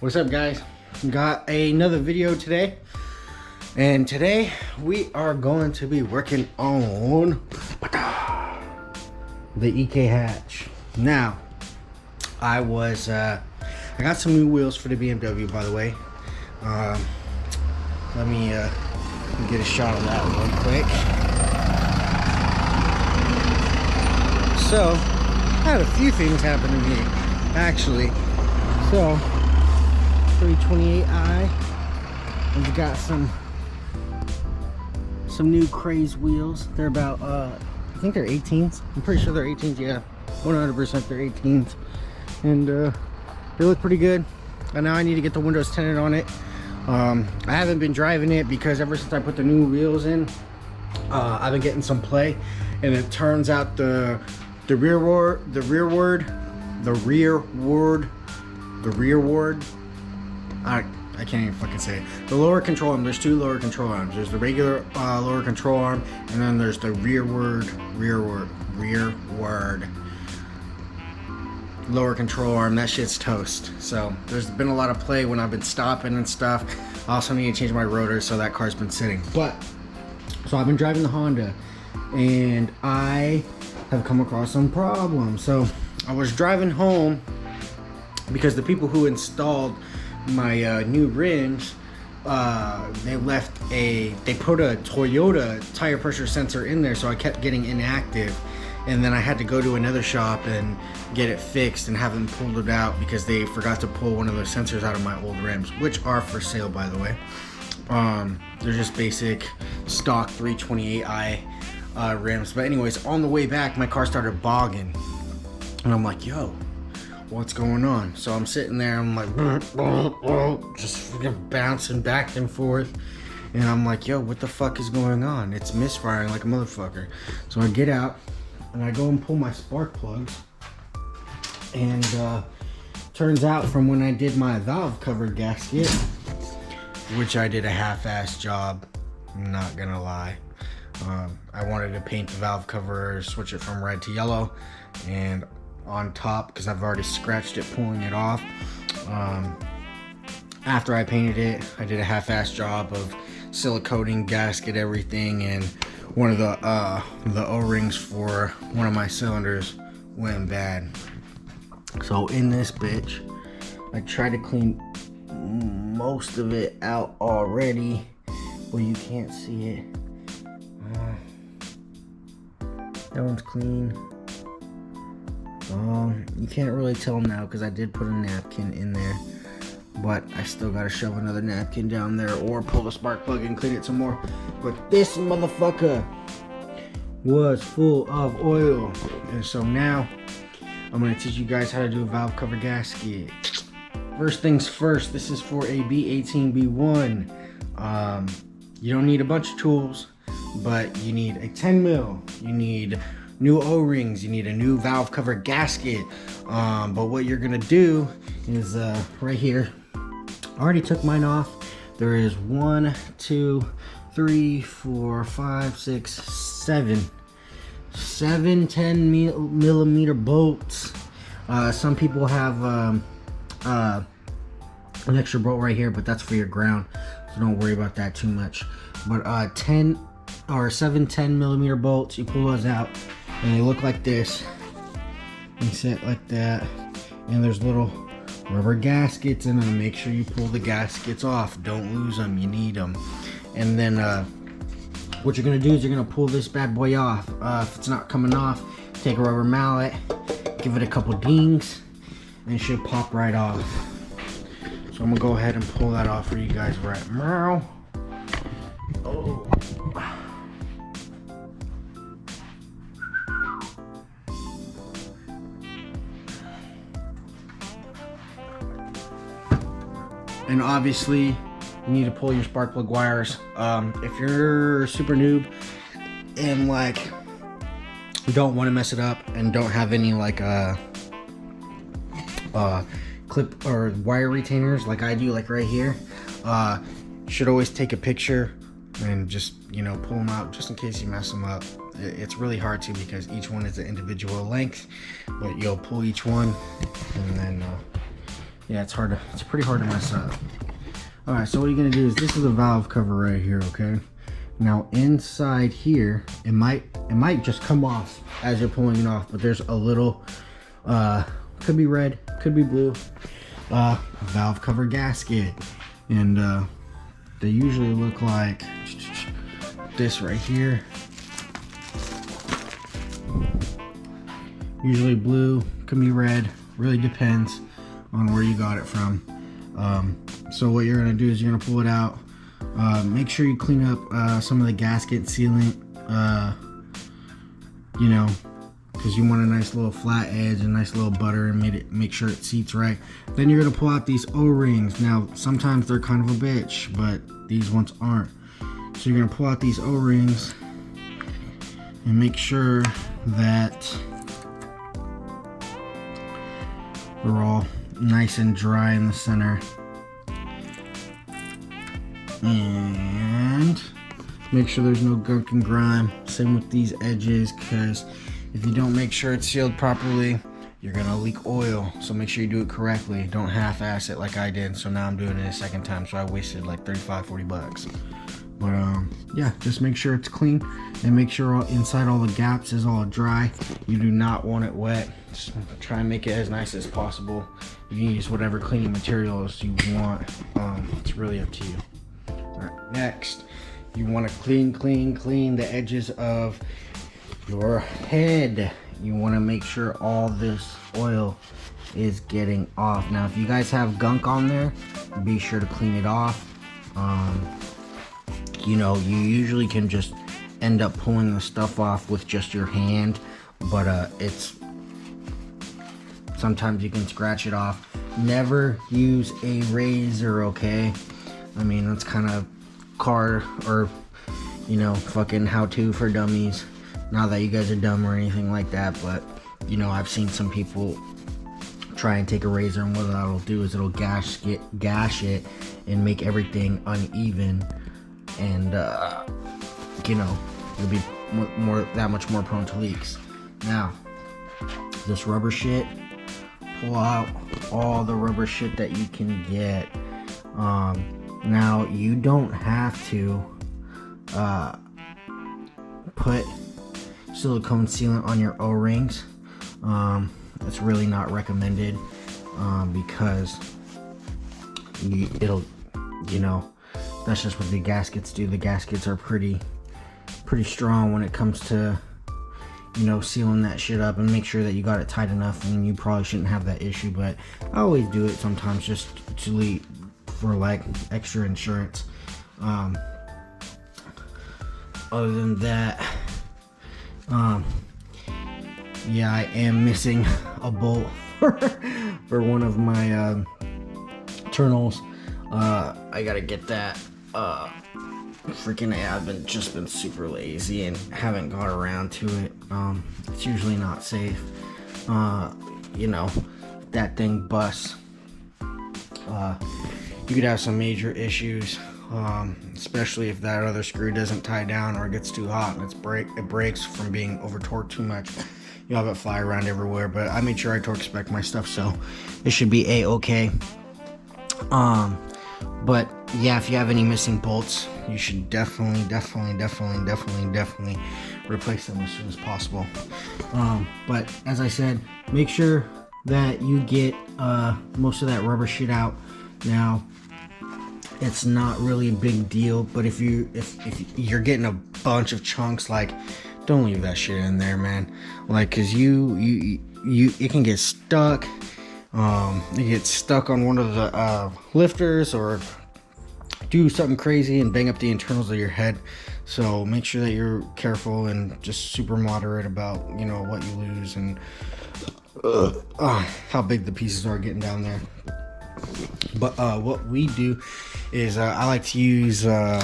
What's up, guys? Got another video today, and today we are going to be working on the EK hatch. Now, I got some new wheels for the BMW, by the way. Let me get a shot of that real quick. So, I had a few things happen to me, actually. So, 328i, I've got some new craze wheels. They're about, I think they're 18s. I'm pretty sure they're 18s, yeah. 100% they're 18s. And they look pretty good. And now I need to get the windows tinted on it. I haven't been driving it because ever since I put the new wheels in, I've been getting some play, and it turns out the rear ward, I can't even fucking say it. The lower control arm, there's two lower control arms. There's the regular lower control arm, and then there's the rearward lower control arm. That shit's toast. So there's been a lot of play when I've been stopping and stuff. I also need to change my rotor, so that car's been sitting. But so I've been driving the Honda, and I have come across some problems. So I was driving home because the people who installed my new rims, they put a Toyota tire pressure sensor in there, so I kept getting inactive, and then I had to go to another shop and get it fixed and have them pulled it out because they forgot to pull one of the sensors out of my old rims, which are for sale, by the way. They're just basic stock 328i rims. But anyways, on the way back, my car started bogging, and I'm like, yo, what's going on? So I'm sitting there, I'm like, just freaking bouncing back and forth, and I'm like, yo, what the fuck is going on? It's misfiring like a motherfucker. So I get out and I go and pull my spark plugs, and turns out from when I did my valve cover gasket, which I did a half-ass job, I'm not gonna lie. I wanted to paint the valve cover, switch it from red to yellow, and on top, because I've already scratched it pulling it off. After I painted it, I did a half-ass job of siliconing, gasket, everything, and one of the O-rings for one of my cylinders went bad. So in this bitch, I tried to clean most of it out already, but you can't see it. That one's clean. You can't really tell now because I did put a napkin in there, but I still gotta shove another napkin down there or pull the spark plug and clean it some more. But this motherfucker was full of oil, and so now I'm gonna teach you guys how to do a valve cover gasket. First things first, this is for a B18b1. You don't need a bunch of tools, but you need a 10 mil, you need new O-rings, you need a new valve cover gasket. But what you're gonna do is right here, I already took mine off. There is 1, 2, 3, 4, 5, 6, 7 10 millimeter bolts. Some people have an extra bolt right here, but that's for your ground, so don't worry about that too much. But 7 10 millimeter bolts, you pull those out, and they look like this, and set like that, and there's little rubber gaskets in them. Make sure you pull the gaskets off, don't lose them, you need them. And then what you're gonna do is you're gonna pull this bad boy off. If it's not coming off, take a rubber mallet, give it a couple dings, and it should pop right off. So I'm gonna go ahead and pull that off for you guys right now. Oh. And obviously, you need to pull your spark plug wires. If you're super noob and like you don't want to mess it up and don't have any like clip or wire retainers like I do, like right here, should always take a picture and just, you know, pull them out just in case you mess them up. It's really hard to, because each one is an individual length, but you'll pull each one, and then yeah, it's pretty hard to mess up. All right, so what you're gonna do is, this is a valve cover right here, okay? Now inside here, it might just come off as you're pulling it off, but there's a little, could be red, could be blue, valve cover gasket, and they usually look like this right here. Usually blue, could be red, really depends on where you got it from. So what you're gonna do is you're gonna pull it out. Make sure you clean up some of the gasket sealant, you know, because you want a nice little flat edge, a nice little butter, and make sure it seats right. Then you're gonna pull out these O-rings. Now sometimes they're kind of a bitch, but these ones aren't. So you're gonna pull out these O-rings and make sure that they're all nice and dry in the center. And make sure there's no gunk and grime. Same with these edges, because if you don't make sure it's sealed properly, you're gonna leak oil. So make sure you do it correctly. Don't half-ass it like I did. So now I'm doing it a second time, so I wasted like 35-40 bucks. But yeah, just make sure it's clean, and make sure inside all the gaps is all dry. You do not want it wet. Just try and make it as nice as possible. You can use whatever cleaning materials you want. It's really up to you. All right, next, you want to clean the edges of your head. You want to make sure all this oil is getting off. Now, if you guys have gunk on there, be sure to clean it off. You know, you usually can just end up pulling the stuff off with just your hand, but it's sometimes you can scratch it off. Never use a razor, okay? I mean, that's kind of car or, you know, fucking how-to for dummies. Not that you guys are dumb or anything like that, but, you know, I've seen some people try and take a razor, and what that'll do is it'll gash it and make everything uneven, and you know, you'll be that much more prone to leaks. Now, this rubber shit, pull out all the rubber shit that you can get. Now, you don't have to put silicone sealant on your O-rings. It's really not recommended, because it'll, you know, that's just what the gaskets do. The gaskets are pretty strong when it comes to, you know, sealing that shit up, and make sure that you got it tight enough, and you probably shouldn't have that issue, but I always do it sometimes just for like extra insurance. Other than that, yeah, I am missing a bolt for one of my internals. I gotta get that. I've just been super lazy and haven't got around to it. It's usually not safe. You know, that thing busts. You could have some major issues, especially if that other screw doesn't tie down, or it gets too hot and it breaks from being over torqued too much. You'll have it fly around everywhere, but I made sure I torque spec my stuff, so it should be a-okay. But yeah, if you have any missing bolts, you should definitely replace them as soon as possible. But as I said, make sure that you get most of that rubber shit out. Now, it's not really a big deal, but if you're getting a bunch of chunks, like, don't leave that shit in there, man. Like, cause it can get stuck. You get stuck on one of the lifters, or do something crazy and bang up the internals of your head. So make sure that you're careful and just super moderate about, you know, what you lose and how big the pieces are getting down there. But what we do is I like to use red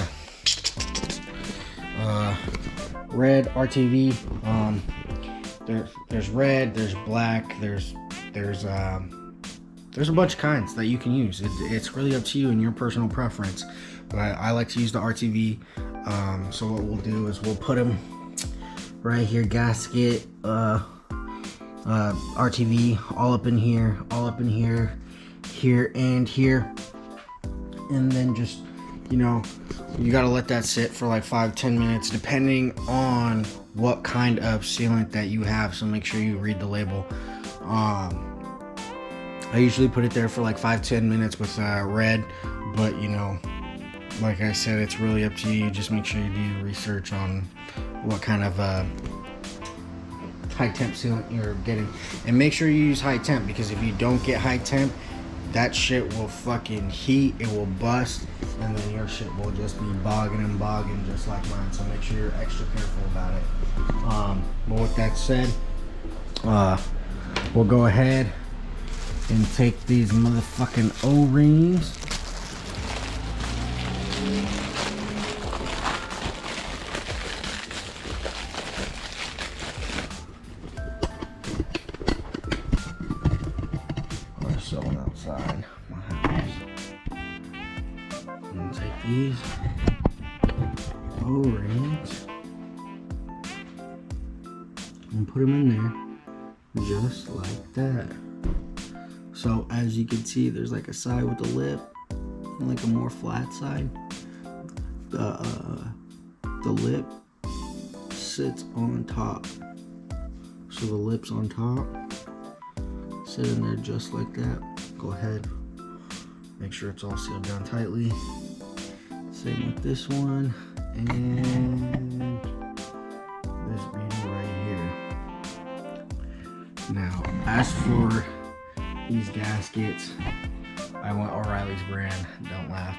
RTV. There's red, there's black, there's a bunch of kinds that you can use. It's really up to you and your personal preference, but I like to use the RTV. So what we'll do is we'll put them right here, gasket, RTV, all up in here, here and here. And then just, you know, you gotta let that sit for like 5-10 minutes depending on what kind of sealant that you have, so make sure you read the label. I usually put it there for like 5-10 minutes with red, but you know, like I said, it's really up to you. Just make sure you do your research on what kind of high temp sealant you're getting, and make sure you use high temp, because if you don't get high temp, that shit will fucking heat, it will bust, and then your shit will just be bogging and bogging just like mine. So make sure you're extra careful about it. But with that said, we'll go ahead and take these motherfucking O-rings. Or someone outside my house. And take these O-rings and put them in there just like that. So as you can see, there's like a side with a lip and like a more flat side. The lip sits on top, so the lip's on top, sit in there just like that. Go ahead, make sure it's all sealed down tightly. Same with this one and this beauty right here. Now as for these gaskets, I went O'Reilly's brand. Don't laugh.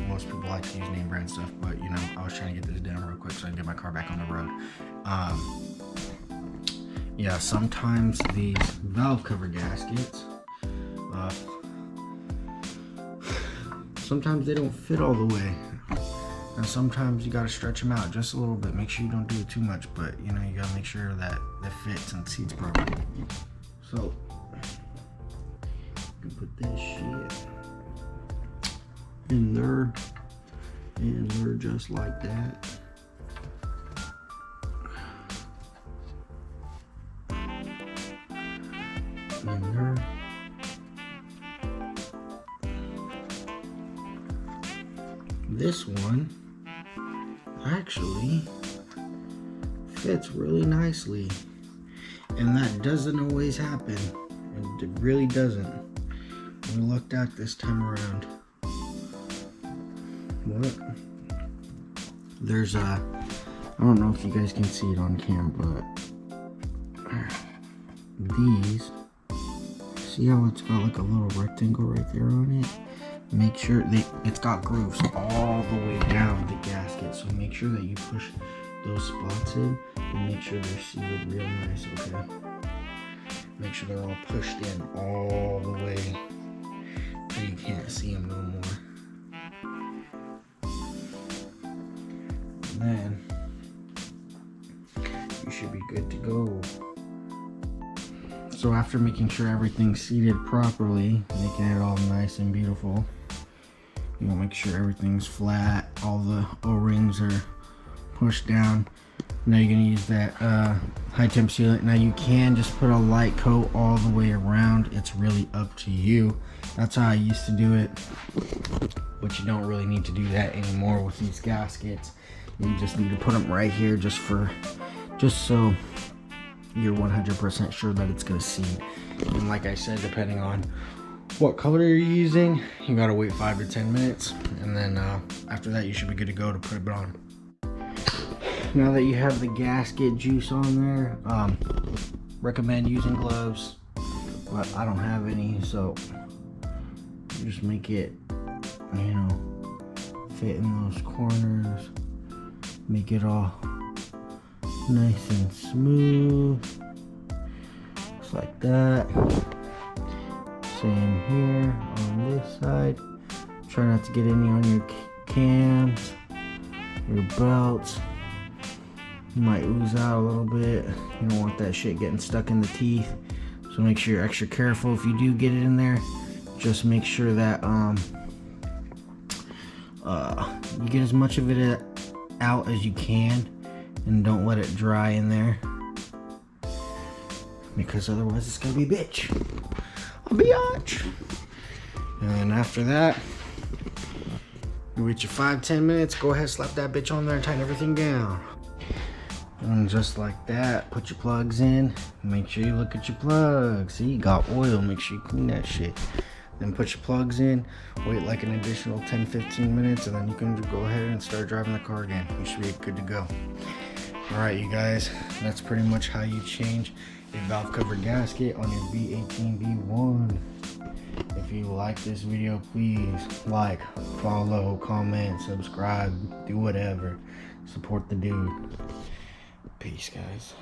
Most people like to use name brand stuff, but you know, I was trying to get this down real quick so I can get my car back on the road. Yeah, sometimes these valve cover gaskets, sometimes they don't fit all the way, and sometimes you gotta stretch them out just a little bit. Make sure you don't do it too much, but you know, you gotta make sure that it fits and seats properly. So put this shit in there, and they're just like that. In there. This one actually fits really nicely, and that doesn't always happen. It really doesn't. We lucked out this time around. What? There's I don't know if you guys can see it on camera, but these, see how it's got like a little rectangle right there on it? Make sure it's got grooves all the way down the gasket, so make sure that you push those spots in and make sure they're sealed real nice, okay? Make sure they're all pushed in all the way so you can't see them no more. And then you should be good to go. So after making sure everything's seated properly, making it all nice and beautiful, you know, make sure everything's flat, all the O-rings are pushed down. Now you're gonna use that high temp sealant. Now you can just put a light coat all the way around. It's really up to you. That's how I used to do it, but you don't really need to do that anymore with these gaskets. You just need to put them right here just so you're 100% sure that it's gonna seat. And like I said, depending on what color you're using, you gotta wait 5 to 10 minutes, and then after that you should be good to go to put it on. Now that you have the gasket juice on there, recommend using gloves, but I don't have any, so just make it, you know, fit in those corners, make it all nice and smooth, just like that. Same here on this side. Try not to get any on your cams, your belts. You might ooze out a little bit. You don't want that shit getting stuck in the teeth, so make sure you're extra careful. If you do get it in there, just make sure that you get as much of it out as you can, and don't let it dry in there, because otherwise it's gonna be a bitch. A biatch. And then after that, you wait your 5-10 minutes, go ahead, slap that bitch on there and tighten everything down. And just like that, put your plugs in. Make sure you look at your plugs. See, you got oil, make sure you clean that shit. Then put your plugs in, wait like an additional 10-15 minutes, and then you can go ahead and start driving the car again. You should be good to go. Alright, you guys, that's pretty much how you change a valve cover gasket on your B18b1. If you like this video, please like, follow, comment, subscribe, do whatever. Support the dude. Peace, guys.